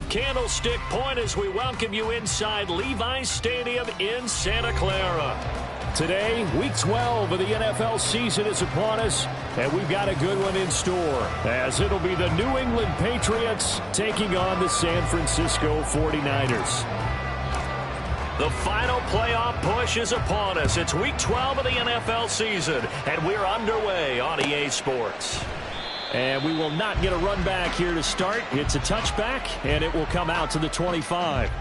Candlestick Point as we welcome you inside Levi's Stadium in Santa Clara. Today, Week 12 of the NFL season is upon us, and we've got a good one in store, as it'll be the New England Patriots taking on the San Francisco 49ers. The final playoff push is upon us. It's Week 12 of the NFL season, and we're underway on EA Sports. And we will not get a run back here to start. It's a touchback, and it will come out to the 25.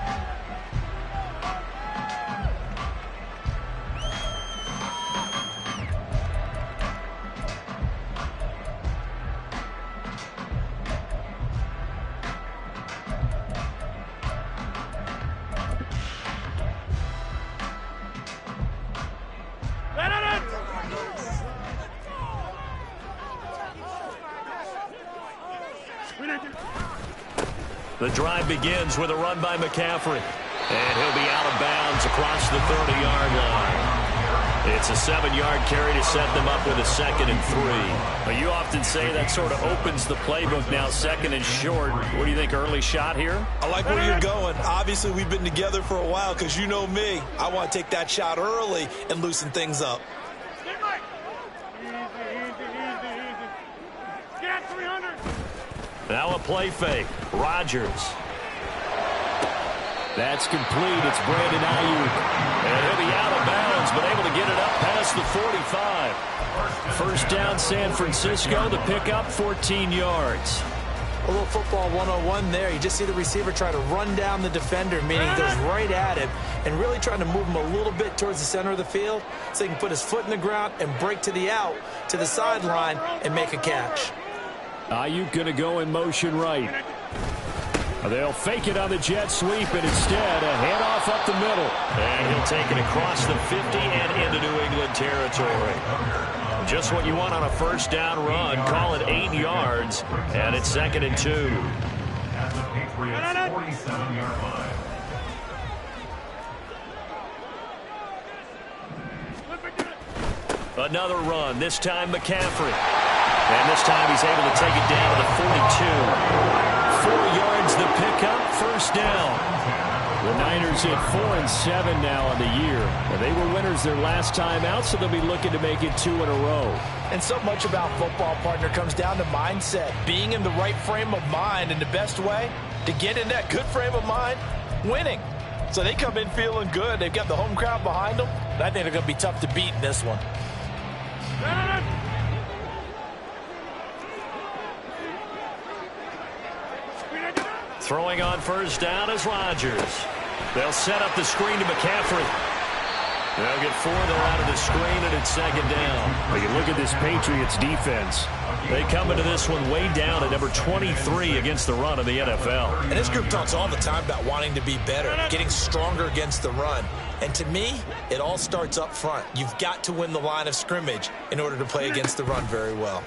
The drive begins with a run by McCaffrey. And he'll be out of bounds across the 30-yard line. It's a 7-yard carry to set them up with a 2nd and 3. Well, you often say that sort of opens the playbook now, 2nd and short. What do you think, early shot here? I like where you're going. Obviously, we've been together for a while because you know me. I want to take that shot early and loosen things up. Now a play fake. Rodgers. That's complete. It's Brandon Ayuk. And he'll be out of bounds, but able to get it up past the 45. First down, San Francisco. The pickup, 14 yards. A little football 101 there. You just see the receiver try to run down the defender, meaning he goes right at him and really trying to move him a little bit towards the center of the field so he can put his foot in the ground and break to the out, to the sideline, and make a catch. Ayuk going to go in motion right. They'll fake it on the jet sweep, and instead a handoff up the middle. And he'll take it across the 50 and into New England territory. Just what you want on a first down run. Call it 8 yards, and it's 2nd and 2. At the Patriots' 47-yard line. Another run, this time McCaffrey. And this time he's able to take it down to the 42. 4 yards the pickup, first down. The Niners at 4-7 now on the year. And they were winners their last time out, so they'll be looking to make it 2 in a row. And so much about football, partner, comes down to mindset. Being in the right frame of mind, and the best way to get in that good frame of mind, winning. So they come in feeling good. They've got the home crowd behind them. And I think they're going to be tough to beat in this one. Throwing on first down is Rodgers. They'll set up the screen to McCaffrey. They'll get 4 there out of the screen, and it's 2nd down. But you look at this Patriots defense. They come into this one way down at number 23 against the run of the NFL. And this group talks all the time about wanting to be better, getting stronger against the run. And to me, it all starts up front. You've got to win the line of scrimmage in order to play against the run very well.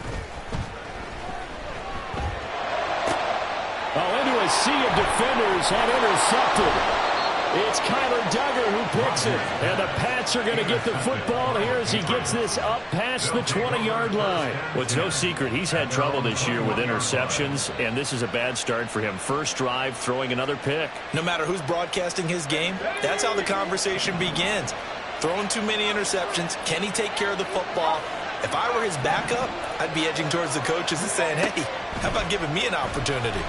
Oh, into a sea of defenders and intercepted. It's Kyler Duggar who picks it. And the Pats are going to get the football here as he gets this up past the 20-yard line. Well, it's no secret he's had trouble this year with interceptions, and this is a bad start for him. First drive, throwing another pick. No matter who's broadcasting his game, that's how the conversation begins. Throwing too many interceptions. Can he take care of the football? If I were his backup, I'd be edging towards the coaches and saying, hey, how about giving me an opportunity?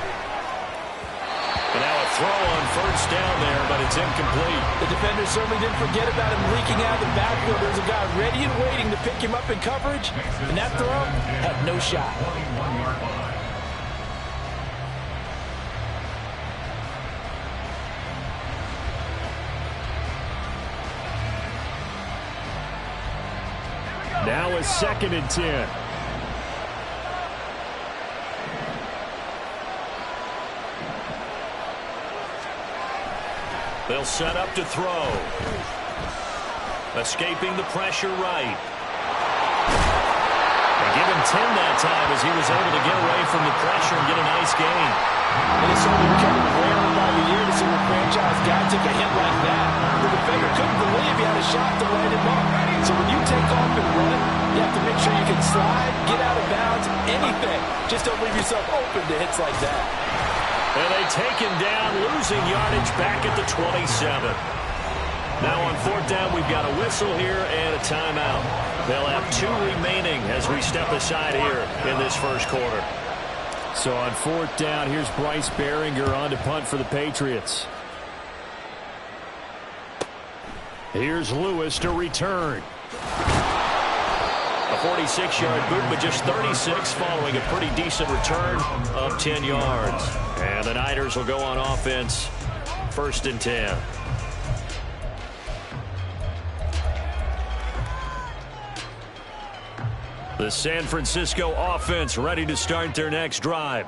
And now a throw on first down there, but it's incomplete. The defender certainly didn't forget about him leaking out of the backfield. There's a guy ready and waiting to pick him up in coverage, and that throw had no shot. Now a 2nd and 10. They'll set up to throw. Escaping the pressure right. They give him 10 that time as he was able to get away from the pressure and get a nice gain. And it's only becoming rarer by the year to see a franchise guy take a hit like that. The defender couldn't believe he had a shot to light him up. So when you take off and run, you have to make sure you can slide, get out of bounds, anything. Just don't leave yourself open to hits like that. And they take him down, losing yardage back at the 27. Now on fourth down, we've got a whistle here and a timeout. They'll have 2 remaining as we step aside here in this first quarter. So on fourth down, here's Bryce Behringer on to punt for the Patriots. Here's Lewis to return. A 46-yard boot, but just 36 following a pretty decent return of 10 yards. And the Niners will go on offense, 1st and 10. The San Francisco offense ready to start their next drive.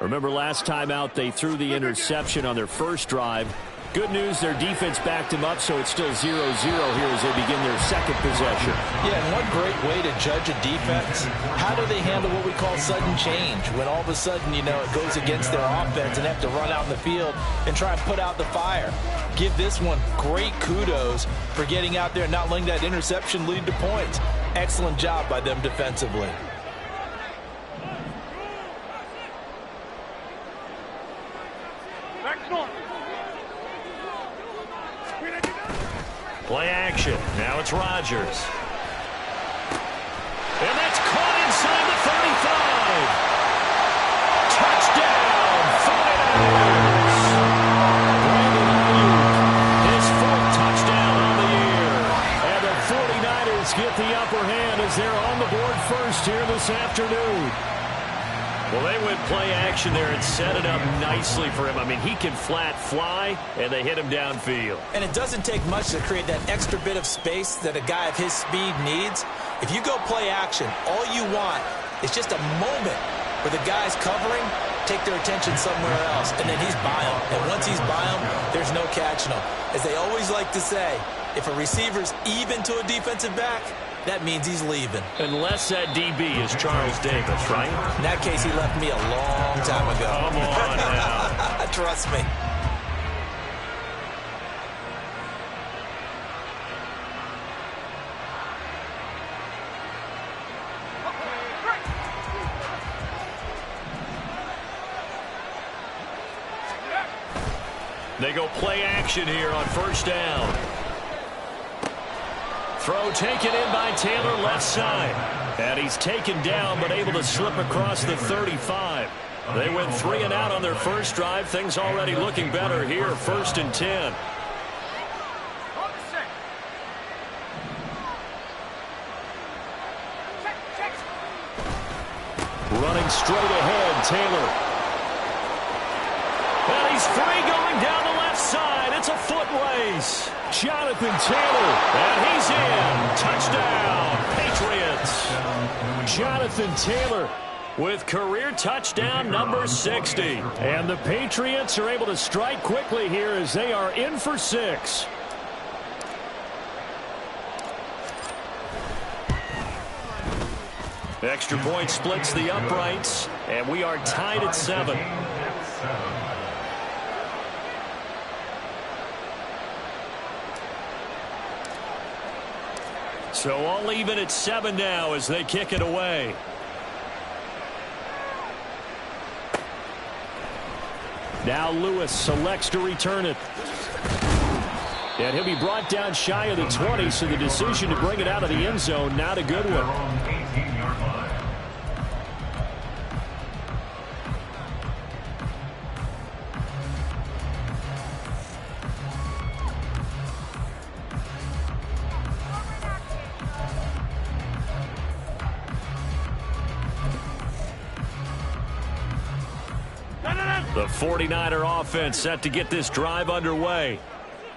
Remember last time out they threw the interception on their first drive. Good news, their defense backed them up, so it's still 0-0 here as they begin their second possession. Yeah, and one great way to judge a defense, how do they handle what we call sudden change? When all of a sudden, you know, it goes against their offense and they have to run out in the field and try and put out the fire. Give this one great kudos for getting out there and not letting that interception lead to points. Excellent job by them defensively. Play action. Now it's Rodgers. And that's caught inside the 35. Touchdown, 49ers. His 4th touchdown on the year. And the 49ers get the upper hand as they're on the board first here this afternoon. Well, they went play action there and set it up nicely for him. I mean, he can flat fly, and they hit him downfield. And it doesn't take much to create that extra bit of space that a guy of his speed needs. If you go play action, all you want is just a moment where the guys covering take their attention somewhere else, and then he's by him. And once he's by him, there's no catching him. As they always like to say, if a receiver's even to a defensive back, that means he's leaving. Unless that DB is Charles Davis, right? In that case, he left me a long time ago. Come on now. Trust me. They go play action here on first down. Throw taken in by Taylor left side. And he's taken down but able to slip across the 35. They went 3 and out on their first drive. Things already looking better here. 1st and 10. Running straight ahead, Taylor. And he's free going down the left side. It's a foot race. Jonathan Taylor, and he's in. Touchdown, Patriots. Jonathan Taylor with career touchdown number 60. And the Patriots are able to strike quickly here as they are in for 6. Extra point splits the uprights, and we are tied at 7. So all even at 7 now as they kick it away. Now Lewis selects to return it. And he'll be brought down shy of the 20, so the decision to bring it out of the end zone, not a good one. The 49er offense set to get this drive underway.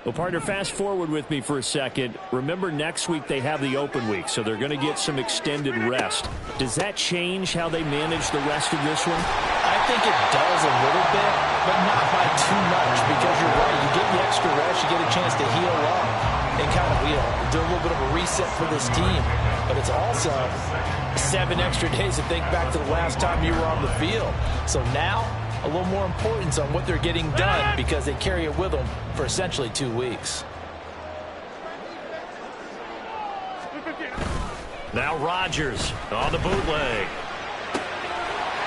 Well, partner, fast forward with me for a second. Remember, next week they have the open week, so they're going to get some extended rest. Does that change how they manage the rest of this one? I think it does a little bit, but not by too much, because you're right. You get the extra rest, you get a chance to heal up and kind of, do a little bit of a reset for this team. But it's also 7 extra days to think back to the last time you were on the field. So now, a little more importance on what they're getting done because they carry it with them for essentially 2 weeks. Now Rodgers on the bootleg.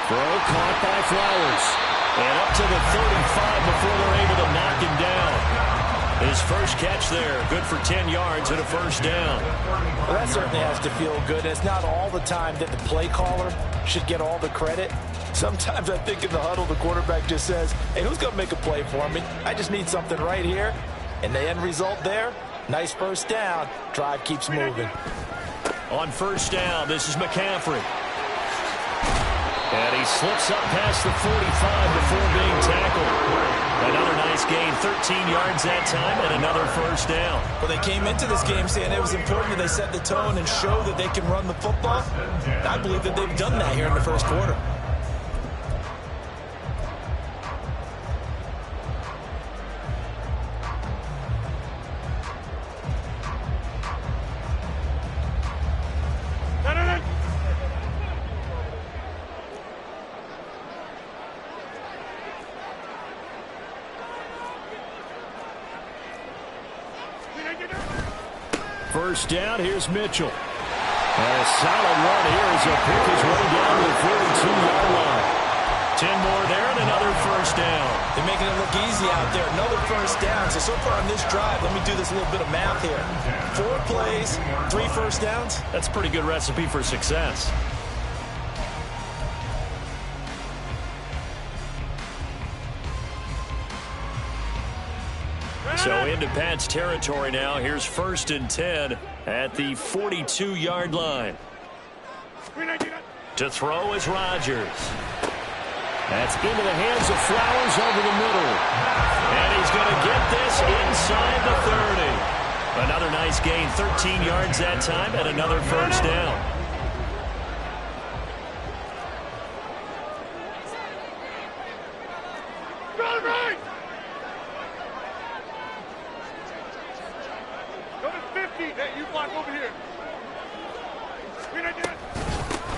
Throw caught by Flowers. And up to the 35 before they're able to knock him down. His first catch there, good for 10 yards and a first down. Well, that certainly has to feel good. And it's not all the time that the play caller should get all the credit. Sometimes I think in the huddle, the quarterback just says, hey, who's going to make a play for me? I just need something right here. And the end result there, nice first down. Drive keeps moving. On first down, this is McCaffrey. And he slips up past the 45 before being tackled. Another nice gain, 13 yards that time, and another first down. Well, they came into this game saying it was important that they set the tone and show that they can run the football. I believe that they've done that here in the first quarter. First down, here's Mitchell. And a solid run here as he'll pick his way down to the 42-yard line. 10 more there and another first down. They're making it look easy out there. Another first down. So far on this drive, let me do this little bit of math here. 4 plays, 3 first downs. That's a pretty good recipe for success. So into Pat's territory now. Here's 1st and 10 at the 42-yard line. To throw is Rodgers. That's into the hands of Flowers over the middle. And he's going to get this inside the 30. Another nice gain, 13 yards that time, and another first down.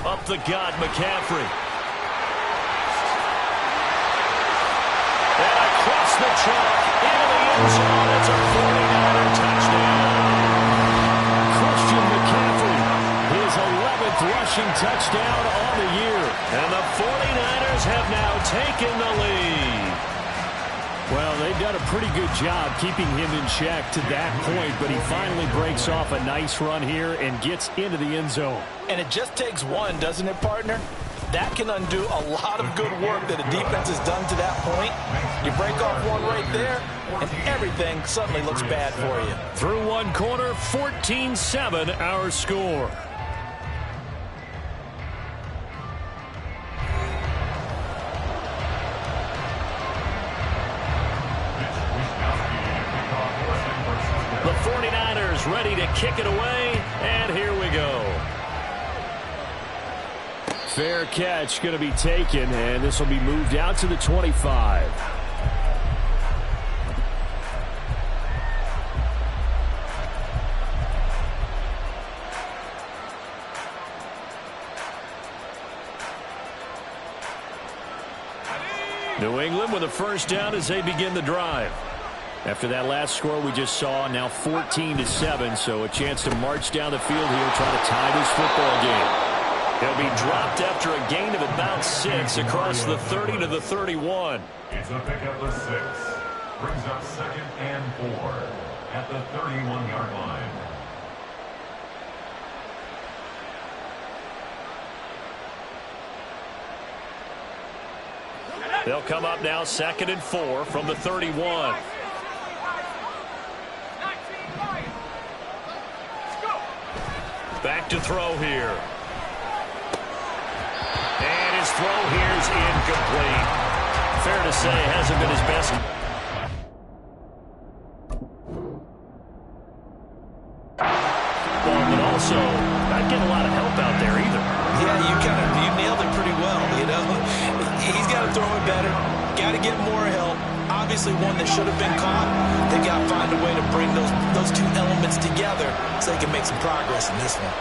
Up the gut, McCaffrey. And across the track, into the end zone. It's a 49er touchdown. Christian McCaffrey, his 11th rushing touchdown on the year. And the 49ers have now taken the lead. Well, they've done a pretty good job keeping him in check to that point, but he finally breaks off a nice run here and gets into the end zone. And it just takes one, doesn't it, partner? That can undo a lot of good work that a defense has done to that point. You break off one right there, and everything suddenly looks bad for you. Through one quarter, 14-7 our score. The 49ers ready to kick it away, and here we go. Fair catch going to be taken, and this will be moved out to the 25. New England with a first down as they begin the drive. After that last score we just saw, now 14-7, so a chance to march down the field here, try to tie this football game. He'll be dropped after a gain of about 6 across the 30 to the 31. It's a pickup of 6. Brings up 2nd and 4 at the 31-yard line. They'll come up now 2nd and 4 from the 31. Back to throw here. And his throw here is incomplete. Fair to say, hasn't been his best. Well, but also, not getting a lot of help out there either. Yeah, you nailed it pretty well, you know. He's got to throw it better. Got to get more help. Obviously one that should have been caught. They got to find a way to bring those two elements together so they can make some progress in this one.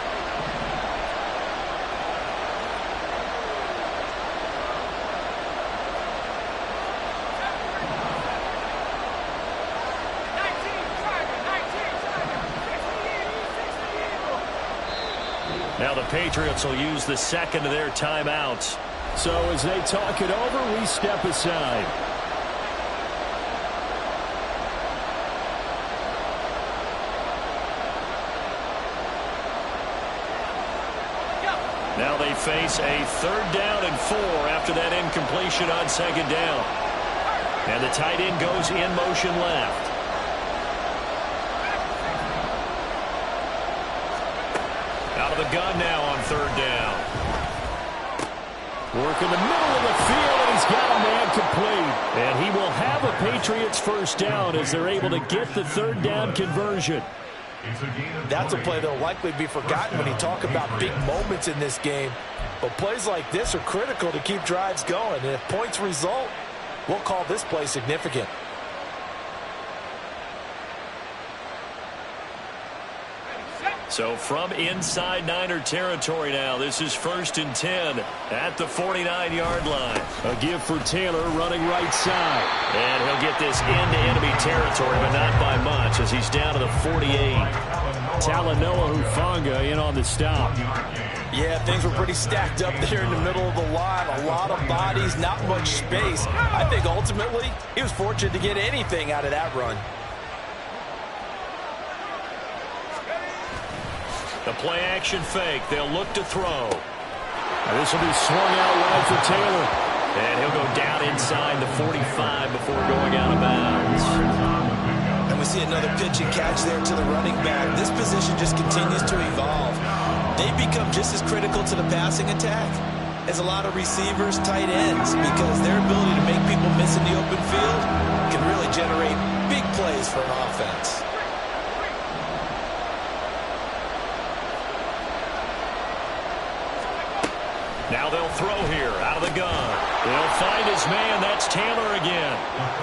Now the Patriots will use the second of their timeouts. So as they talk it over, we step aside. Now they face a 3rd down and 4 after that incompletion on 2nd down. And the tight end goes in motion left. Out of the gun now on 3rd down. Work in the middle of the field, and he's got a man complete. And he will have a Patriots 1st down as they're able to get the 3rd down conversion. That's a play that will likely be forgotten when you talk about big moments in this game. But plays like this are critical to keep drives going. And if points result, we'll call this play significant. So from inside Niner territory now, this is 1st and 10 at the 49-yard line. A give for Taylor running right side. And he'll get this into enemy territory, but not by much as he's down to the 48. Talanoa Hufanga in on the stop. Yeah, things were pretty stacked up there in the middle of the line. A lot of bodies, not much space. I think ultimately he was fortunate to get anything out of that run. The play-action fake. They'll look to throw. This will be swung out wide for Taylor. And he'll go down inside the 45 before going out of bounds. And we see another pitch and catch there to the running back. This position just continues to evolve. They become just as critical to the passing attack as a lot of receivers, tight ends, because their ability to make people miss in the open field can really generate big plays for an offense. Now they'll throw here out of the gun. They'll find his man. That's Taylor again.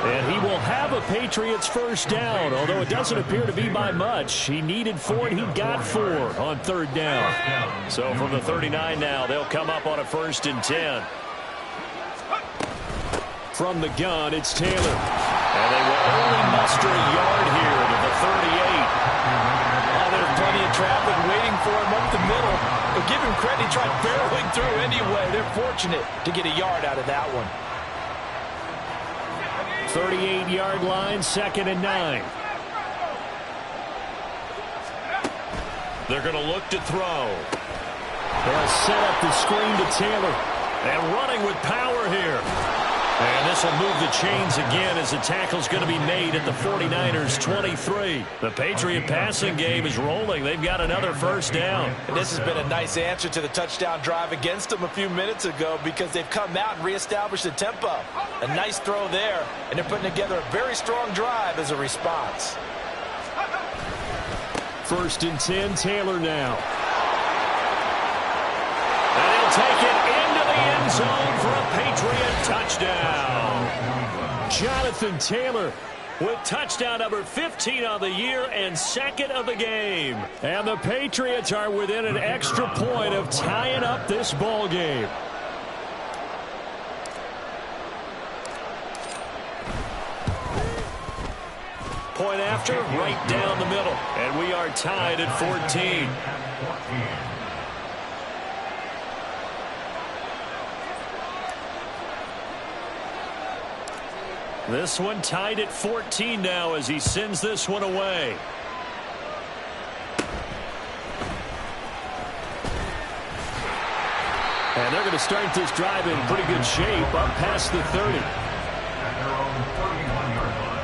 And he will have a Patriots 1st down, although it doesn't appear to be by much. He needed 4, and he got 4 on 3rd down. So from the 39 now, they'll come up on a 1st and 10. From the gun, it's Taylor. And they will only muster a yard here to the 38. Oh, there's plenty of traffic waiting for him up the middle. But give him credit, he tried barreling through anyway. They're fortunate to get a yard out of that one. 38-yard line, 2nd and 9. They're going to look to throw. They'll set up the screen to Taylor. And running with power here. And this will move the chains again as the tackle's going to be made at the 49ers 23. The Patriot passing game is rolling. They've got another 1st down. And this has been a nice answer to the touchdown drive against them a few minutes ago because they've come out and reestablished the tempo. A nice throw there, and they're putting together a very strong drive as a response. 1st and 10, Taylor now. And he'll take it into the end zone for a Patriot touchdown. Jonathan Taylor with touchdown number 15 on the year and 2nd of the game. And the Patriots are within an extra point of tying up this ball game. Point after, right down the middle. And we are tied at 14. This one tied at 14 now as he sends this one away. And they're going to start this drive in pretty good shape up past the 30. At their own 31-yard line.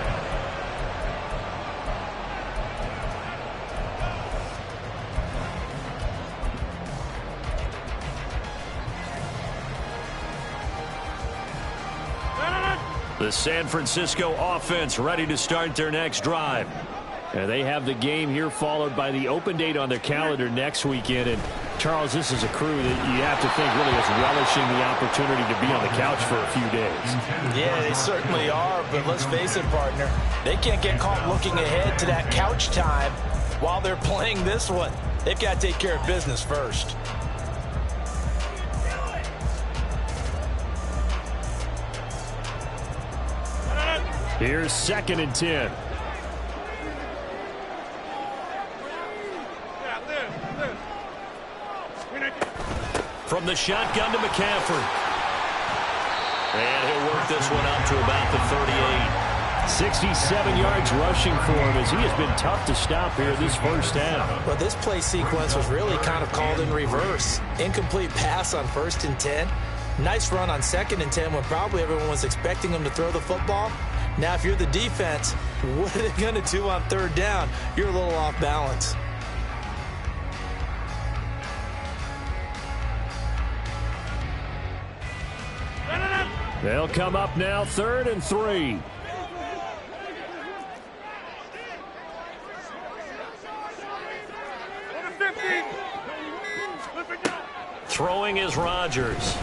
The San Francisco offense ready to start their next drive. And they have the game here followed by the open date on their calendar next weekend. And Charles, this is a crew that you have to think really is relishing the opportunity to be on the couch for a few days. Yeah, they certainly are, but let's face it, partner. They can't get caught looking ahead to that couch time while they're playing this one. They've got to take care of business first. Here's 2nd and 10. From the shotgun to McCaffrey. And he'll work this one up to about the 38. 67 yards rushing for him as he has been tough to stop here this first half. Well, this play sequence was really kind of called in reverse. Incomplete pass on 1st and 10. Nice run on 2nd and 10 when probably everyone was expecting him to throw the football. Now, if you're the defense, what are they going to do on 3rd down? You're a little off balance. They'll come up now 3rd and 3. Throwing is Rodgers.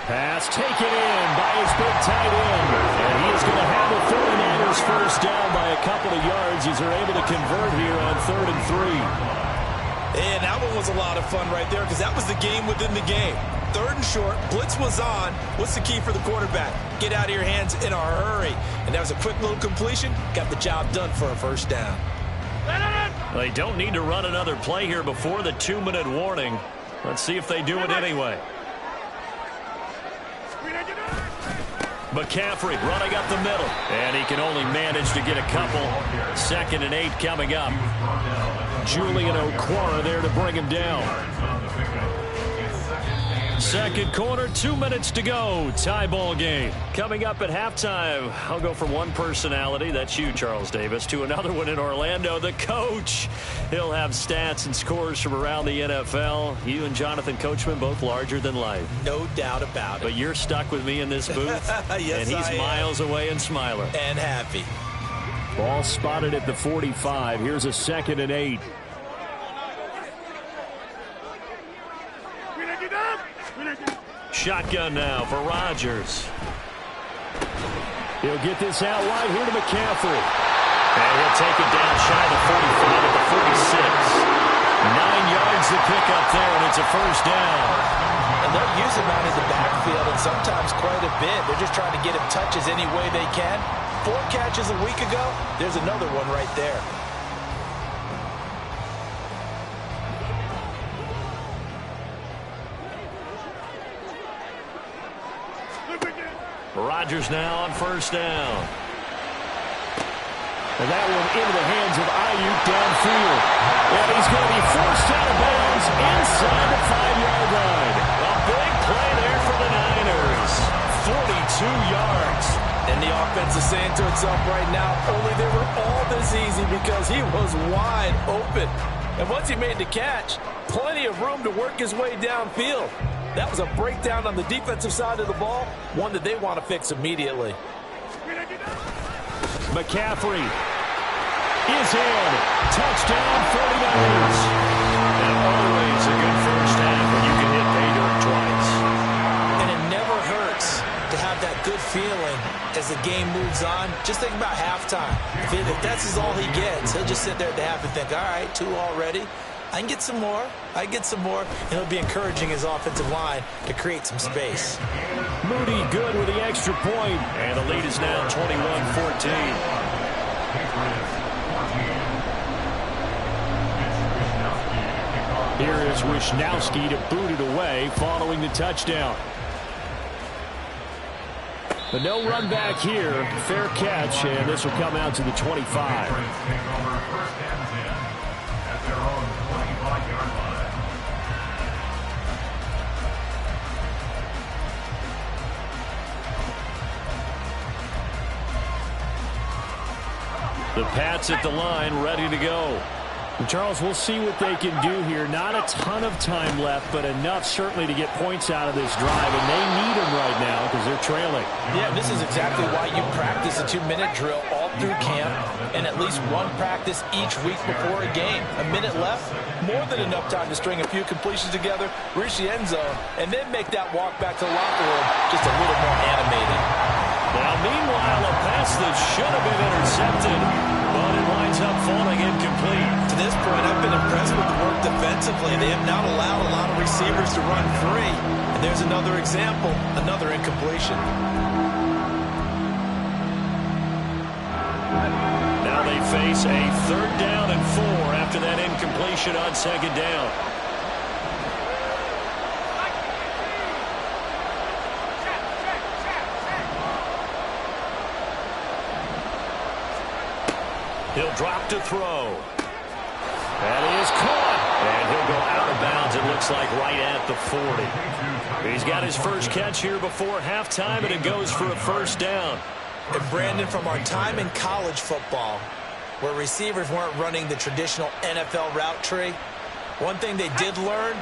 Pass taken in by his big tight end. And he is going to have the 49ers first down by a couple of yards as they're able to convert here on 3rd and 3. And that one was a lot of fun right there because that was the game within the game. 3rd and short, blitz was on. What's the key for the quarterback? Get out of your hands in a hurry. And that was a quick little completion. Got the job done for a first down. They don't need to run another play here before the 2-minute warning. Let's see if they do it anyway. McCaffrey running up the middle. And he can only manage to get a couple. 2nd and 8 coming up. Julian Okwara there to bring him down. Second quarter, 2 minutes to go. Tie ball game. Coming up at halftime, I'll go from one personality, that's you, Charles Davis, to another one in Orlando, the coach. He'll have stats and scores from around the NFL. You and Jonathan Coachman both larger than life. No doubt about it. But you're stuck with me in this booth. Yes, and he's miles away and smiling. And happy. Ball spotted at the 45. Here's a 2nd and 8. Shotgun now for Rodgers. He'll get this out wide here to McCaffrey. And he'll take it down shy of the 45 at the 46. 9 yards to pick up there, and it's a first down. And they'll use him out in the backfield, and sometimes quite a bit. They're just trying to get him touches any way they can. 4 catches a week ago. There's another one right there. Rodgers now on first down. And that one into the hands of Ayuk downfield. And he's going to be forced out of bounds inside the 5-yard line. A big play there for the Niners. 42 yards. And the offense is saying to itself right now, only they were all this easy because he was wide open. And once he made the catch, plenty of room to work his way downfield. That was a breakdown on the defensive side of the ball, one that they want to fix immediately. McCaffrey is in. Touchdown 49ers. And always a good first half when you can hit pay dirt twice. And it never hurts to have that good feeling as the game moves on. Just think about halftime. If that's all he gets, he'll just sit there at the half and think, all right, 2 already. I can get some more. I can get some more. And he'll be encouraging his offensive line to create some space. Moody good with the extra point. And the lead is now 21-14. Here is Wishnowski to boot it away following the touchdown. But no run back here. Fair catch, and this will come out to the 25. The Pats at the line, ready to go. And Charles, we'll see what they can do here. Not a ton of time left, but enough certainly to get points out of this drive, and they need them right now because they're trailing. Yeah, this is exactly why you practice a 2-minute drill all through camp and at least one practice each week before a game. A minute left, more than enough time to string a few completions together, reach the end zone, and then make that walk back to the locker room just a little more animated. Now, meanwhile, a pass that should have been intercepted, but it winds up falling incomplete. To this point, I've been impressed with the work defensively. They have not allowed a lot of receivers to run free. And there's another example, another incompletion. Now they face a 3rd down and 4 after that incompletion on 2nd down. He'll drop to throw. That is caught. And he'll go out of bounds, it looks like, right at the 40. He's got his first catch here before halftime, and it goes for a first down. And Brandon, from our time in college football, where receivers weren't running the traditional NFL route tree, one thing they did learn,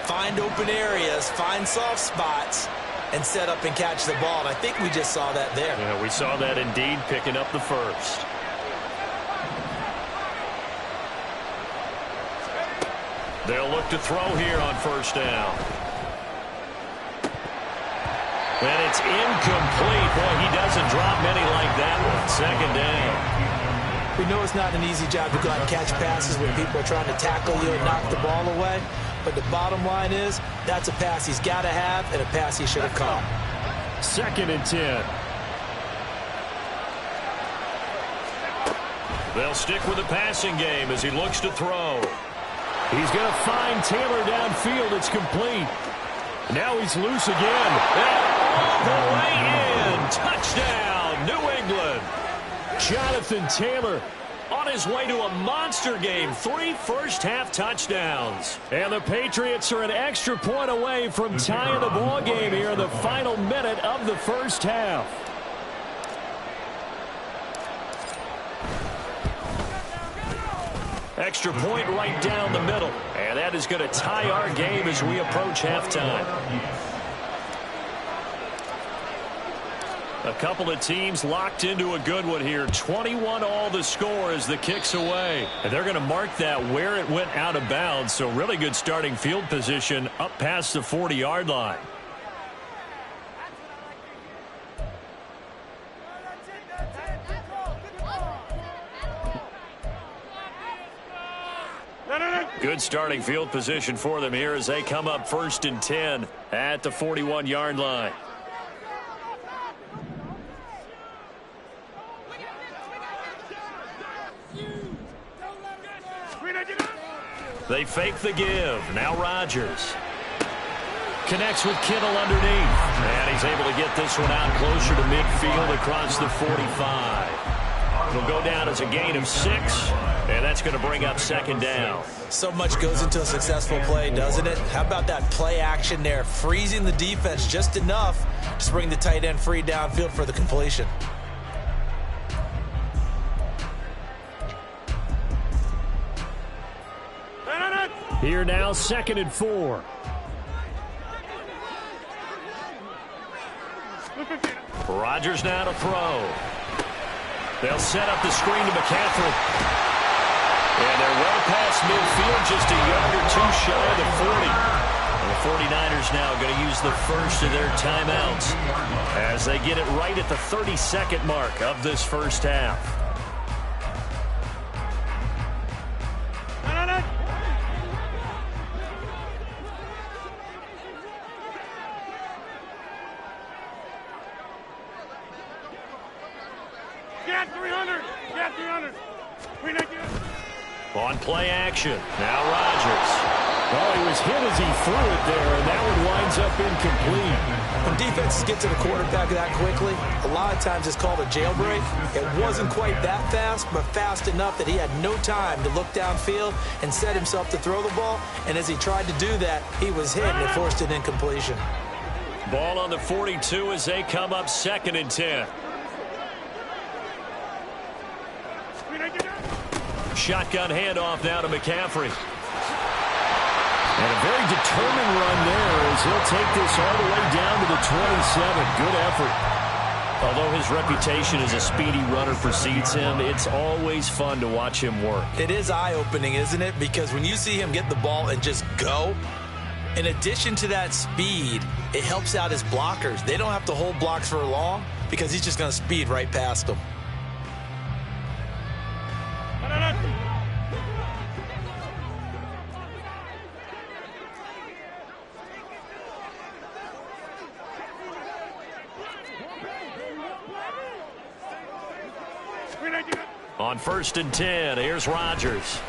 find open areas, find soft spots, and set up and catch the ball. And I think we just saw that there. Yeah, we saw that indeed, picking up the first. They'll look to throw here on first down. And it's incomplete. Boy, he doesn't drop many like that one. Second down. We know it's not an easy job to go out and catch passes when people are trying to tackle you and knock the ball away. But the bottom line is, that's a pass he's got to have and a pass he should have caught. 2nd and 10. They'll stick with the passing game as he looks to throw. He's going to find Taylor downfield. It's complete. Now he's loose again. All the way in. Touchdown, New England. Jonathan Taylor on his way to a monster game. 3 first-half touchdowns. And the Patriots are an extra point away from tying the ball game here in the final minute of the first half. Extra point right down the middle. And that is going to tie our game as we approach halftime. A couple of teams locked into a good one here. 21 all the score as the kick's away. And they're going to mark that where it went out of bounds. So really good starting field position up past the 40-yard line. Good starting field position for them here as they come up 1st and 10 at the 41-yard line. They fake the give. Now Rodgers connects with Kittle underneath. And he's able to get this one out closer to midfield across the 45. It'll go down as a gain of 6, and that's going to bring up 2nd down. So much goes into a successful play, doesn't it? How about that play action there, freezing the defense just enough to bring the tight end free downfield for the completion. Here now, 2nd and 4. Rodgers now to throw. They'll set up the screen to McCaffrey. And they're well past midfield, just a yard or 2 shy of the 40. And the 49ers now going to use the first of their timeouts as they get it right at the 32nd mark of this first half. On play action, now Rodgers. Oh, he was hit as he threw it there, and that one winds up incomplete. When defenses get to the quarterback that quickly, a lot of times it's called a jailbreak. It wasn't quite that fast, but fast enough that he had no time to look downfield and set himself to throw the ball. And as he tried to do that, he was hit and it forced an incompletion. Ball on the 42 as they come up 2nd and 10. Shotgun handoff now to McCaffrey. And a very determined run there as he'll take this all the way down to the 27. Good effort. Although his reputation as a speedy runner precedes him, it's always fun to watch him work. It is eye-opening, isn't it? Because when you see him get the ball and just go, in addition to that speed, it helps out his blockers. They don't have to hold blocks for long because he's just going to speed right past them. On 1st and 10, here's Rodgers.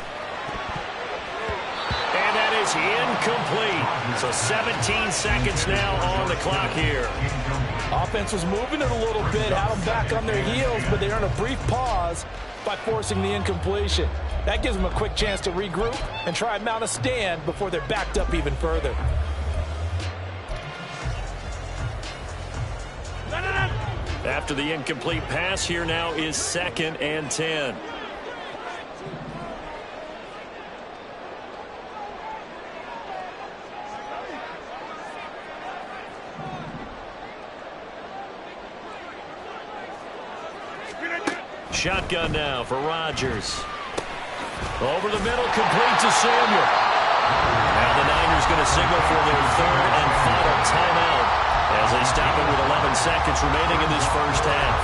And that is is incomplete. So 17 seconds now on the clock here. Offense was moving it a little bit, had them back on their heels, but they earned a brief pause by forcing the incompletion. That gives them a quick chance to regroup and try and mount a stand before they're backed up even further. After the incomplete pass, here now is 2nd and 10. Shotgun now for Rodgers. Over the middle, complete to Samuel. Now the Niners going to signal for their 3rd and final timeout as they stop it with 11 seconds remaining in this first half.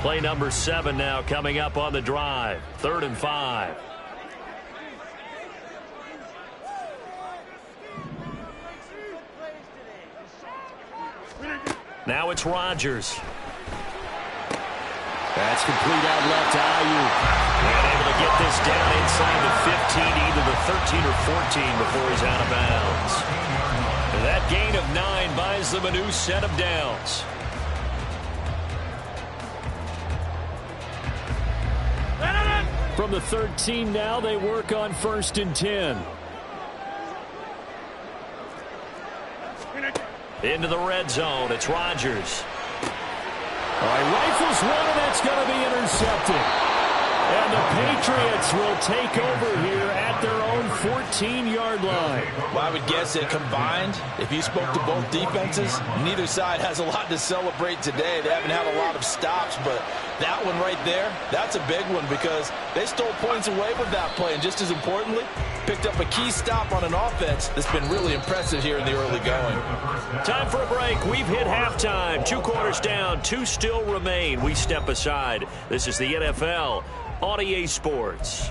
Play number 7 now coming up on the drive. 3rd and 5. Now it's Rodgers. That's complete out left to Ayuk. And able to get this down inside the 15, either the 13 or 14 before he's out of bounds. And that gain of 9 buys them a new set of downs. From the 13 now, they work on 1st and 10. Into the red zone. It's Rodgers. All right, rifles one, and that's going to be intercepted. And the Patriots will take over here at their own 14-yard line. Well, I would guess that combined, if you spoke to both defenses, neither side has a lot to celebrate today. They haven't had a lot of stops, but that one right there, that's a big one because they stole points away with that play. And just as importantly, picked up a key stop on an offense that's been really impressive here in the early going. Time for a break. We've hit halftime. 2 quarters down. 2 still remain. We step aside. This is the NFL on EA Sports.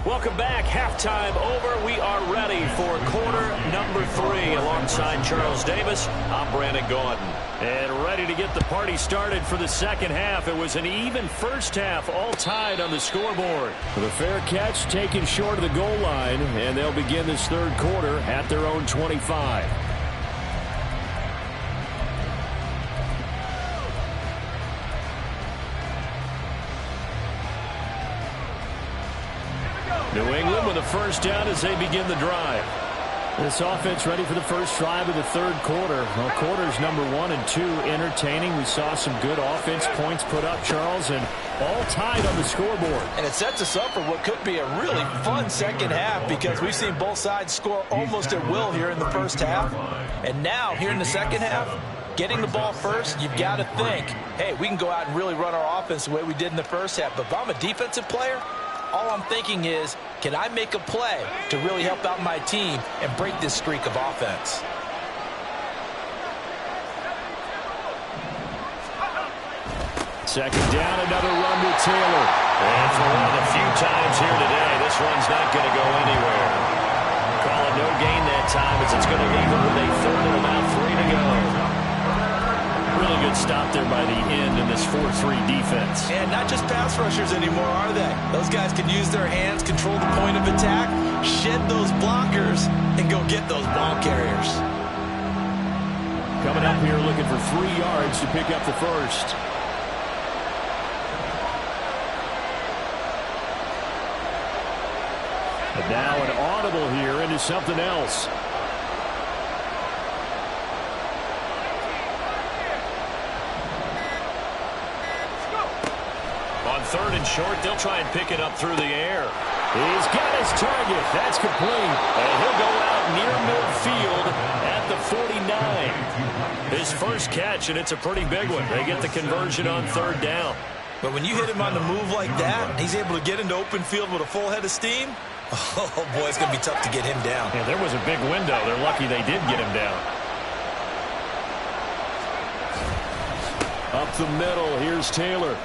Welcome back. Halftime over. We are ready for quarter number 3. Alongside Charles Davis, I'm Brandon Gordon. And ready to get the party started for the second half. It was an even first half, all tied on the scoreboard. With a fair catch taken short of the goal line, and they'll begin this 3rd quarter at their own 25. New England with a first down as they begin the drive. This offense ready for the first drive of the 3rd quarter. Well, quarters number 1 and 2 entertaining. We saw some good offense points put up, Charles, and all tied on the scoreboard. And it sets us up for what could be a really fun second half because we've seen both sides score almost at will here in the first half. And now, here in the second half, getting the ball first, you've got to think, hey, we can go out and really run our offense the way we did in the first half. But if I'm a defensive player, all I'm thinking is, can I make a play to really help out my team and break this streak of offense? Second down, another run with Taylor. And for one of the few times here today, this one's not going to go anywhere. Call it no gain that time as it's going to leave them with a 3rd and about 3 to go. Really good stop there by the end in this 4-3 defense. And not just pass rushers anymore, are they? Those guys can use their hands, control the point of attack, shed those blockers, and go get those ball carriers. Coming up here looking for 3 yards to pick up the first. And now an audible here into something else. On 3rd and short, they'll try and pick it up through the air. He's got his target. That's complete. And he'll go out near midfield at the 49. His first catch, and it's a pretty big one. They get the conversion on 3rd down. But when you hit him on the move like that, he's able to get into open field with a full head of steam. Oh, boy, it's going to be tough to get him down. Yeah, there was a big window. They're lucky they did get him down. Up the middle, here's Taylor.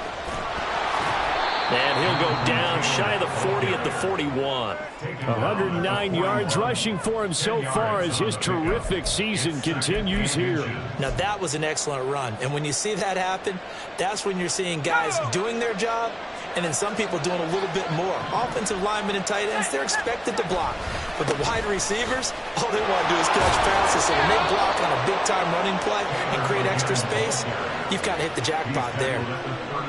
And he'll go down shy of the 40 at the 41. 109 yards rushing for him so far as his terrific season continues here. Now, that was an excellent run. And when you see that happen, that's when you're seeing guys doing their job and then some people doing a little bit more. Offensive linemen and tight ends, they're expected to block. But the wide receivers, all they want to do is catch passes. So when they block on a big-time running play and create extra space, you've got to hit the jackpot there.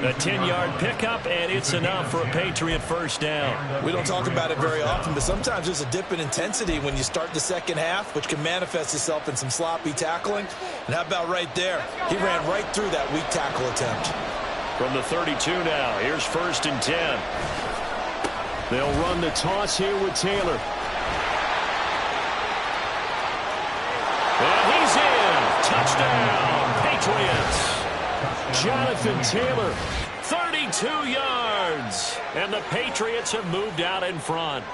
A 10-yard pickup, and it's enough for a Patriot first down. We don't talk about it very often, but sometimes there's a dip in intensity when you start the second half, which can manifest itself in some sloppy tackling. And how about right there? He ran right through that weak tackle attempt. From the 32 now, here's 1st and 10. They'll run the toss here with Taylor. And he's in. Touchdown, Patriots. Jonathan Taylor, 32 yards. And the Patriots have moved out in front.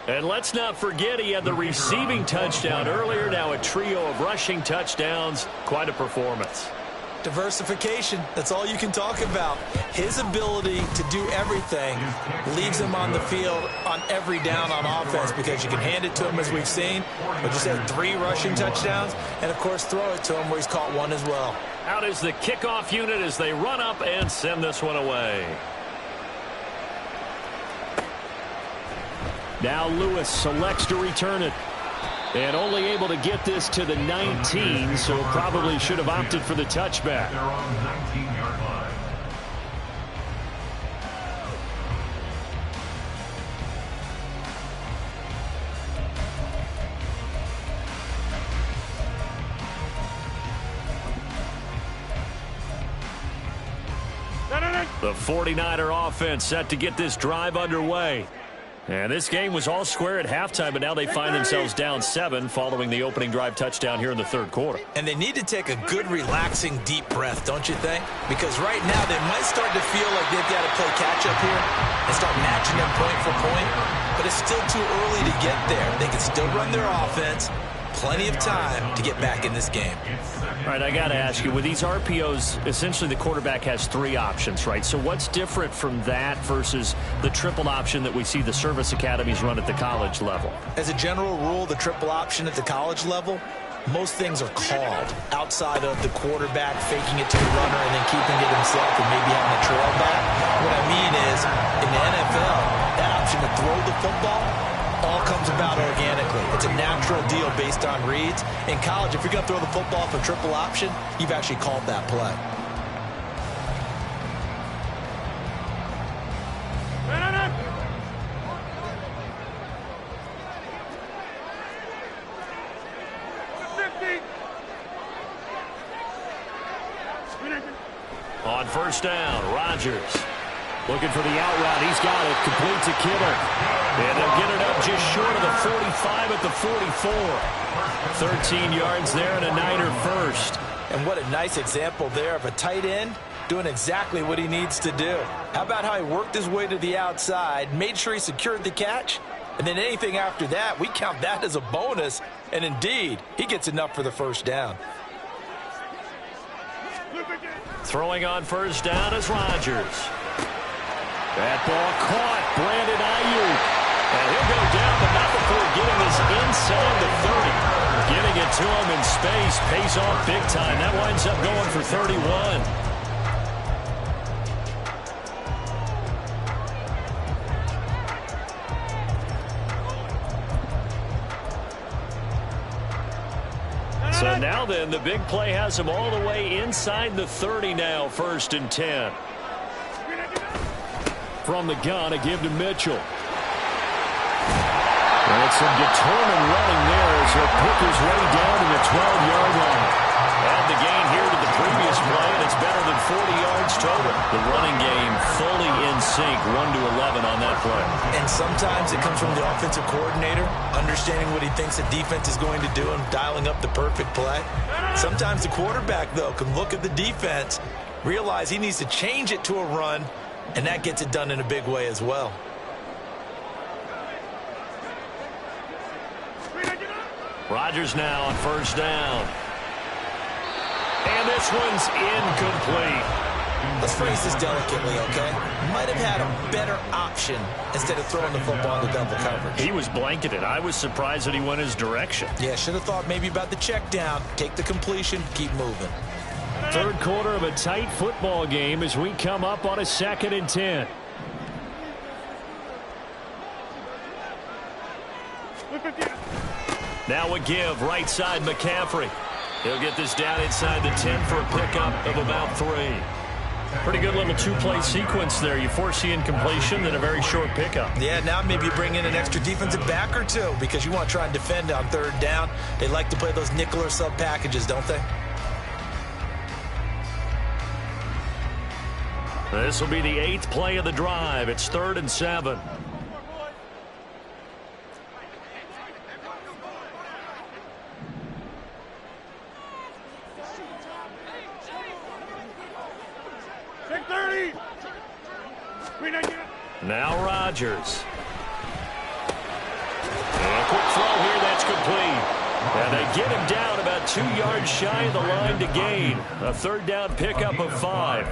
And let's not forget he had the receiving touchdown earlier. Now a trio of rushing touchdowns. Quite a performance. Diversification, that's all you can talk about. His ability to do everything leaves him on the field on every down on offense because you can hand it to him as we've seen, but just had 3 rushing touchdowns, and of course throw it to him where he's caught 1 as well. Out is the kickoff unit as they run up and send this one away. Now Lewis selects to return it. And only able to get this to the 19, so probably should have opted for the touchback. They're on the 19-yard line. The 49er offense set to get this drive underway. And this game was all square at halftime, but now they find themselves down 7 following the opening drive touchdown here in the 3rd quarter. And they need to take a good, relaxing, deep breath, don't you think? Because right now they might start to feel like they've got to play catch-up here and start matching them point for point. But it's still too early to get there. They can still run their offense. Plenty of time to get back in this game. All right, I got to ask you, with these RPOs, essentially the quarterback has 3 options, right? So what's different from that versus the triple option that we see the service academies run at the college level? As a general rule, the triple option at the college level, most things are called outside of the quarterback faking it to the runner and then keeping it himself and maybe having a trail back. What I mean is, in the NFL, that option to throw the football all comes about organically. It's a natural deal based on reads. In college, if you're going to throw the football for triple option, you've actually called that play. On 1st down, Rodgers looking for the out route. He's got it. Complete to Kittle. And they'll get it up just short of the 45 at the 44. 13 yards there and a Niner first. And what a nice example there of a tight end doing exactly what he needs to do. How about how he worked his way to the outside, made sure he secured the catch, and then anything after that, we count that as a bonus. And indeed, he gets enough for the first down. Throwing on 1st down is Rodgers. That ball caught. Brandon Ayuk. And he'll go down, but not before getting this inside the 30. Getting it to him in space pays off big time. That winds up going for 31. So now then, the big play has him all the way inside the 30 now, 1st and 10. From the gun, a give to Mitchell. And it's some determined running there as he'll pick his way down to the 12-yard line. Add the gain here to the previous play, and it's better than 40 yards total. The running game fully in sync, 1-11 on that play. And sometimes it comes from the offensive coordinator, understanding what he thinks the defense is going to do and dialing up the perfect play. Sometimes the quarterback, though, can look at the defense, realize he needs to change it to a run, and that gets it done in a big way as well. Rodgers now on 1st down. And this one's incomplete. Let's phrase this delicately, okay? Might have had a better option instead of throwing the football into double coverage. He was blanketed. I was surprised that he went his direction. Yeah, should have thought maybe about the check down. Take the completion, keep moving. Third quarter of a tight football game as we come up on a 2nd and 10. Now a give, right side McCaffrey. He'll get this down inside the 10 for a pickup of about 3. Pretty good little two-play sequence there. You force the incompletion, then a very short pickup. Yeah, now maybe bring in an extra defensive back or two because you want to try and defend on 3rd down. They like to play those nickel or sub packages, don't they? This will be the 8th play of the drive. It's 3rd and 7. Now Rodgers. And a quick throw here, that's complete. And they get him down about 2 yards shy of the line to gain. A 3rd down pickup of 5.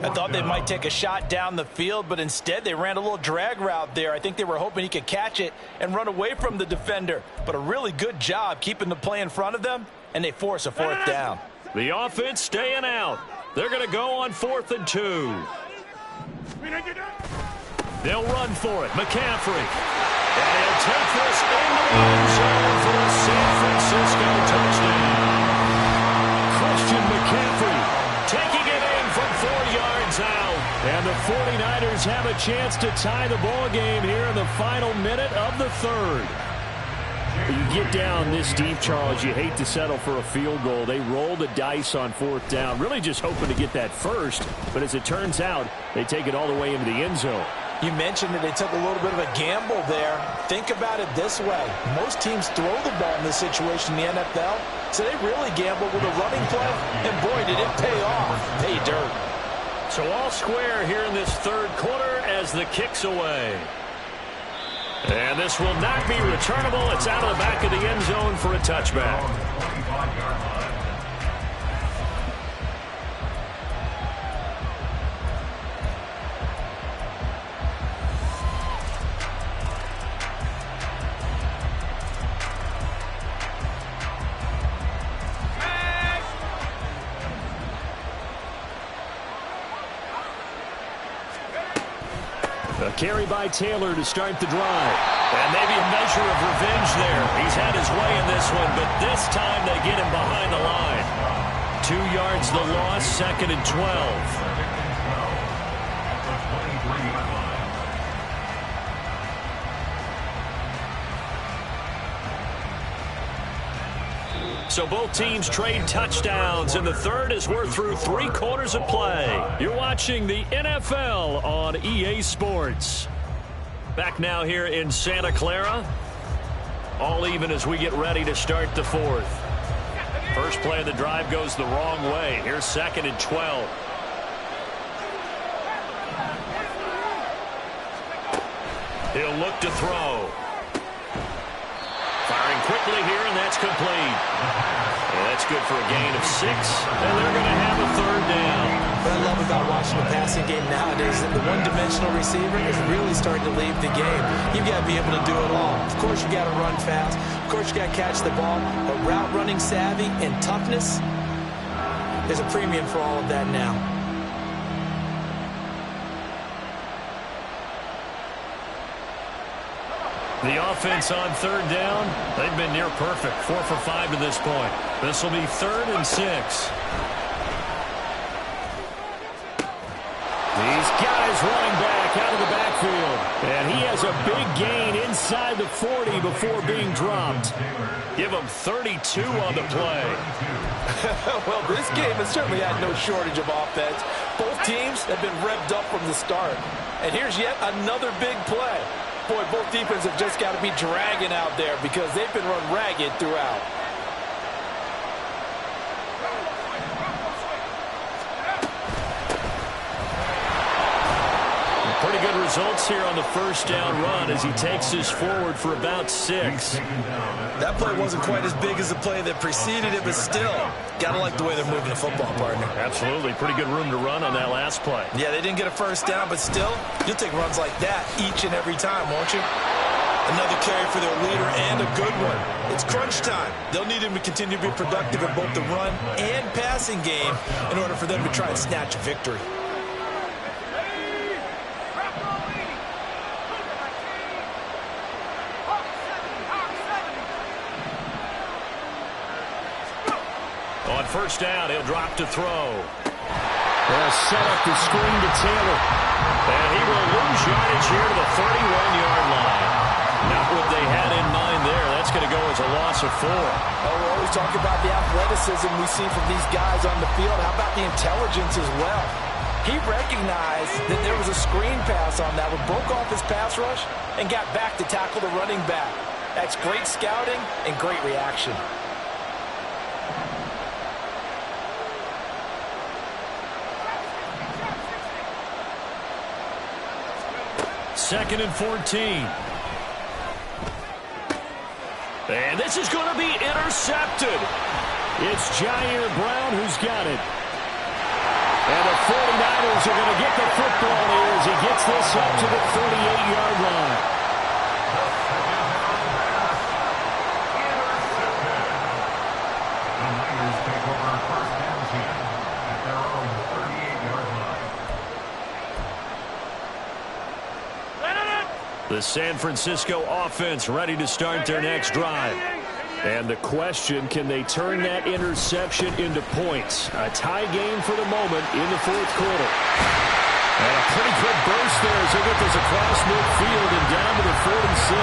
I thought they might take a shot down the field, but instead they ran a little drag route there. I think they were hoping he could catch it and run away from the defender. But a really good job keeping the play in front of them, and they force a 4th down. The offense staying out. They're going to go on 4th and 2. They'll run for it. McCaffrey. And he'll take this into the end zone for a San Francisco touchdown. Christian McCaffrey taking it in from 4 yards out. And the 49ers have a chance to tie the ball game here in the final minute of the 3rd. You get down this deep, Charles, you hate to settle for a field goal. They roll the dice on 4th down, really just hoping to get that first. But as it turns out, they take it all the way into the end zone. You mentioned that they took a little bit of a gamble there. Think about it this way. Most teams throw the ball in this situation in the NFL, so they really gamble with a running play, and boy, did it pay off. Pay dirt. So all square here in this 3rd quarter as the kick's away. And this will not be returnable. It's out of the back of the end zone for a touchback. A carry by Taylor to start the drive. And maybe a measure of revenge there. He's had his way in this one, but this time they get him behind the line. 2 yards the loss, 2nd and 12. So both teams trade touchdowns, and the 3rd as we're through 3 quarters of play. You're watching the NFL on EA Sports. Back now here in Santa Clara. All even as we get ready to start the 4th. First play of the drive goes the wrong way. Here's 2nd and 12. He'll look to throw. Firing quickly here, and that's complete. And that's good for a gain of 6, and they're going to have a 3rd down. What I love about watching the passing game nowadays is that the one-dimensional receiver is really starting to leave the game. You've got to be able to do it all. Of course, you got to run fast. Of course, you got to catch the ball. But route running savvy and toughness, there's a premium for all of that now. The offense on 3rd down, they've been near perfect. 4 for 5 to this point. This will be 3rd and 6. These guys running back out of the backfield. And he has a big gain inside the 40 before being dropped. Give him 32 on the play. Well, this game has certainly had no shortage of offense. Both teams have been revved up from the start. And here's yet another big play. Boy, both defenses have just got to be dragging out there because they've been run ragged throughout. Pretty good results here on the first down run as he takes this forward for about 6. That play wasn't quite as big as the play that preceded it, but still, gotta like the way they're moving the football, partner. Absolutely. Pretty good room to run on that last play. Yeah, they didn't get a first down, but still, you'll take runs like that each and every time, won't you? Another carry for their leader and a good one. It's crunch time. They'll need him to continue to be productive in both the run and passing game in order for them to try and snatch a victory. On first down, he'll drop to throw. They'll set up the screen to Taylor. And he will lose yardage here to the 31-yard line. Not what they had in mind there. That's going to go as a loss of 4. Oh, we're always talking about the athleticism we see from these guys on the field. How about the intelligence as well? He recognized that there was a screen pass on that one, broke off his pass rush, and got back to tackle the running back. That's great scouting and great reaction. Second and 14. And this is going to be intercepted. It's Jair Brown who's got it. And the 49ers are going to get the football here as he gets this up to the 38-yard line. The Niners take over first and 10 at their own 38-yard line. The San Francisco offense ready to start their next drive. And the question, can they turn that interception into points? A tie game for the moment in the fourth quarter. And a pretty good burst there as they get this across midfield and down to the 46.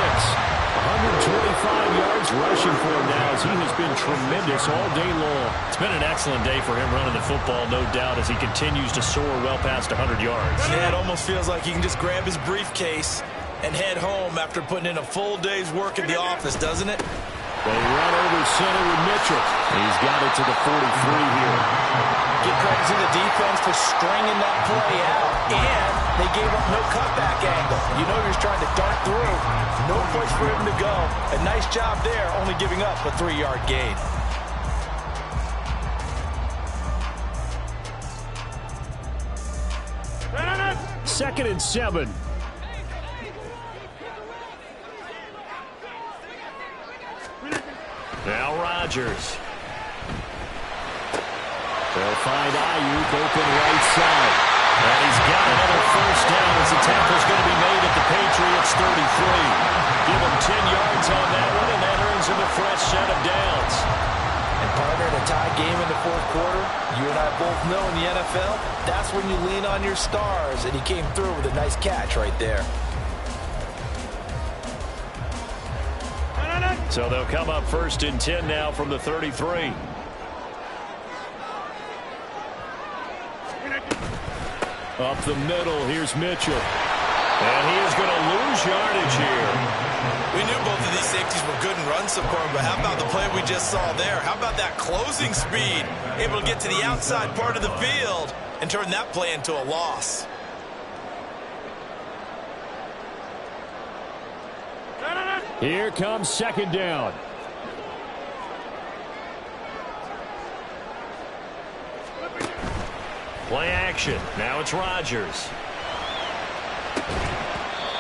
125 yards rushing for him now as he has been tremendous all day long. It's been an excellent day for him running the football, no doubt, as he continues to soar well past 100 yards. Yeah, it almost feels like he can just grab his briefcase and head home after putting in a full day's work at the office, doesn't it? They run over center with Mitchell. He's got it to the 43 here. Give credit to the defense for stringing that play out, and they gave up no cutback angle. You know you're trying to dart through. No place for him to go. A nice job there, only giving up a 3-yard gain. Second and 7. Now Rodgers. They'll find Ayuk open right side. And he's got another first down as the tackle's going to be made at the Patriots 33. Give him 10 yards on that one, and that earns him a fresh set of downs. And partner, in a tie game in the fourth quarter, you and I both know in the NFL, that's when you lean on your stars, and he came through with a nice catch right there. So they'll come up first and 10 now from the 33. Up the middle, here's Mitchell. And he is going to lose yardage here. We knew both of these safeties were good in run support, but how about the play we just saw there? How about that closing speed? Able to get to the outside part of the field and turn that play into a loss. Here comes second down. Play action. Now it's Rodgers.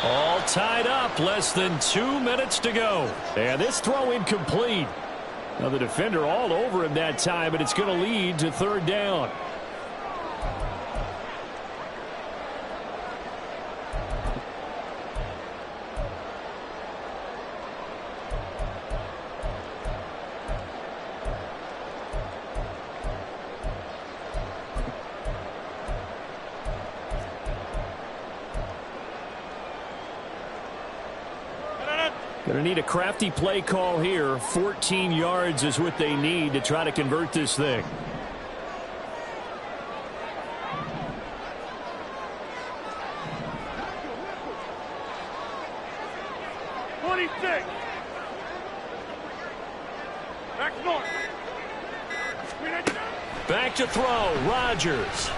All tied up. Less than 2 minutes to go. And this throw incomplete. Now the defender all over him that time, but it's going to lead to third down. Going to need a crafty play call here. 14 yards is what they need to try to convert this thing. Back to throw. Rodgers.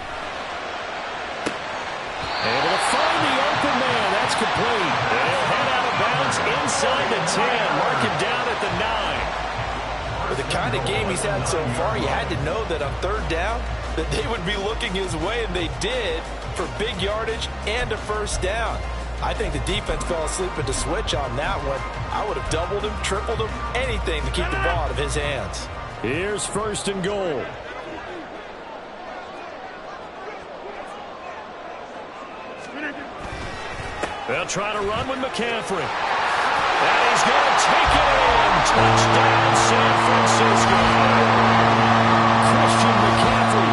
Able to find the open man. complete. And he'll head out of bounds inside the 10. Mark him down at the 9. With the kind of game he's had so far, you had to know that on third down that they would be looking his way, and they did, for big yardage and a first down. I think the defense fell asleep at the switch on that one. I would have doubled him, tripled him, anything to keep the ball out of his hands. Here's first and goal. They'll try to run with McCaffrey. And he's going to take it in. Touchdown, San Francisco. Christian McCaffrey,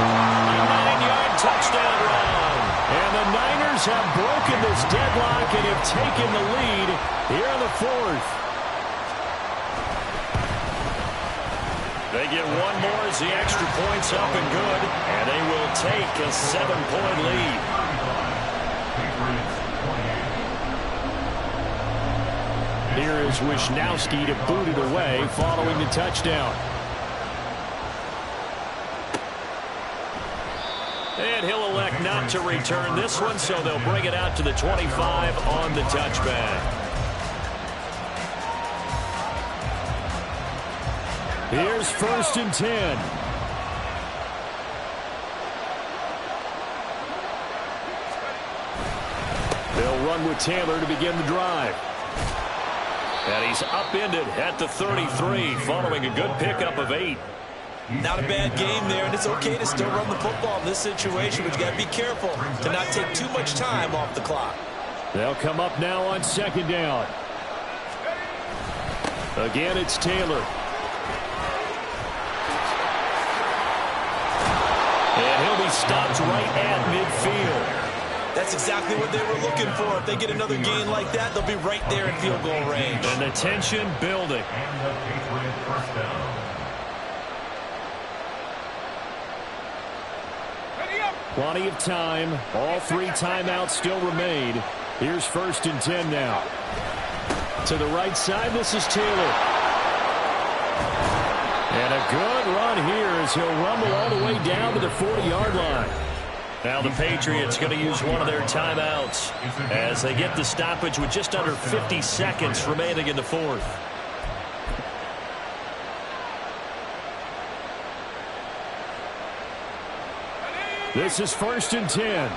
a 9-yard touchdown run. And the Niners have broken this deadlock and have taken the lead here in the fourth. They get one more as the extra point's up and good. And they will take a 7-point lead. Here is Wisnowski to boot it away following the touchdown. And he'll elect not to return this one, so they'll bring it out to the 25 on the touchback. Here's first and 10. They'll run with Taylor to begin the drive. And he's upended at the 33 following a good pickup of 8. Not a bad game there, and it's okay to still run the football in this situation, but you got to be careful to not take too much time off the clock. They'll come up now on second down. Again, it's Taylor. And he'll be stopped right at midfield. That's exactly what they were looking for. If they get another gain like that, they'll be right there in field goal range. And the tension building. And the Patriot first down. Plenty of time. All 3 timeouts still remain. Here's first and 10 now. To the right side, this is Taylor. And a good run here as he'll rumble all the way down to the 40-yard line. Now the Patriots going to use one of their timeouts as they get the stoppage with just under 50 seconds remaining in the fourth. This is first and 10.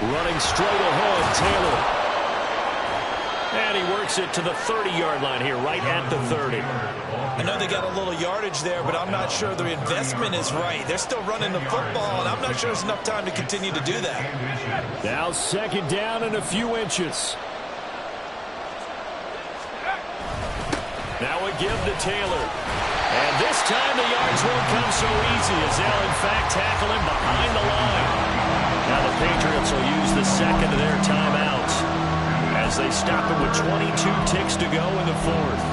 Running straight ahead, Taylor. And he works it to the 30-yard line here, right at the 30. I know they got a little yardage there, but I'm not sure the investment is right. They're still running the football, and I'm not sure there's enough time to continue to do that. Now second down and a few inches. Now a give to Taylor. And this time the yards won't come so easy as they'll, in fact, tackle him behind the line. Now the Patriots will use the second of their timeouts as they stop it with 22 ticks to go in the fourth.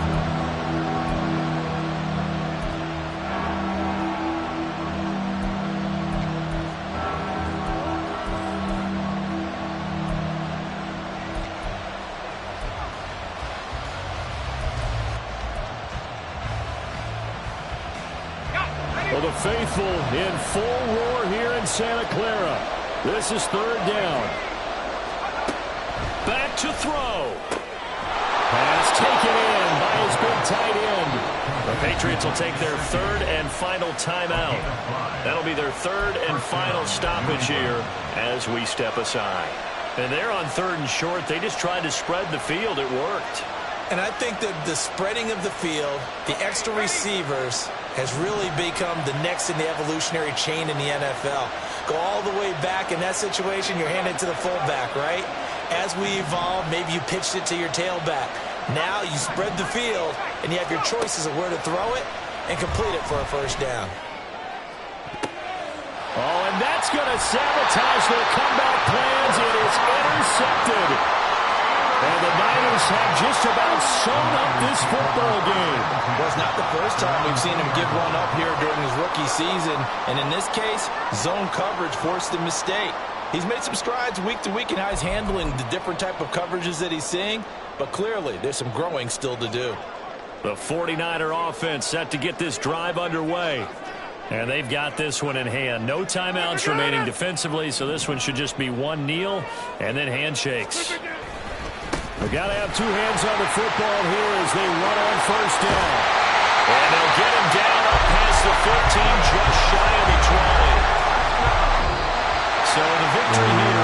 Well, the faithful in full roar here in Santa Clara. This is third down. Back to throw. Pass taken in by his big tight end. The Patriots will take their third and final timeout. That'll be their third and final stoppage here as we step aside. And they're on third and short. They just tried to spread the field. It worked. And I think that the spreading of the field, the extra receivers, has really become the next in the evolutionary chain in the NFL. Go all the way back in that situation, you're handed to the fullback, right? As we evolve, maybe you pitched it to your tailback. Now you spread the field, and you have your choices of where to throw it and complete it for a first down. Oh, and that's going to sabotage their comeback plans. It is intercepted. And the Niners have just about sewn up this football game. Well, it's not the first time we've seen him give one up here during his rookie season. And in this case, zone coverage forced the mistake. He's made some strides week to week in how he's handling the different type of coverages that he's seeing. But clearly, there's some growing still to do. The 49er offense set to get this drive underway. And they've got this one in hand. No timeouts remaining defensively, so this one should just be one kneel and then handshakes. They've got to have two hands on the football here as they run on first down. And they'll get him down up past the 15, just shy of the 20. So the victory here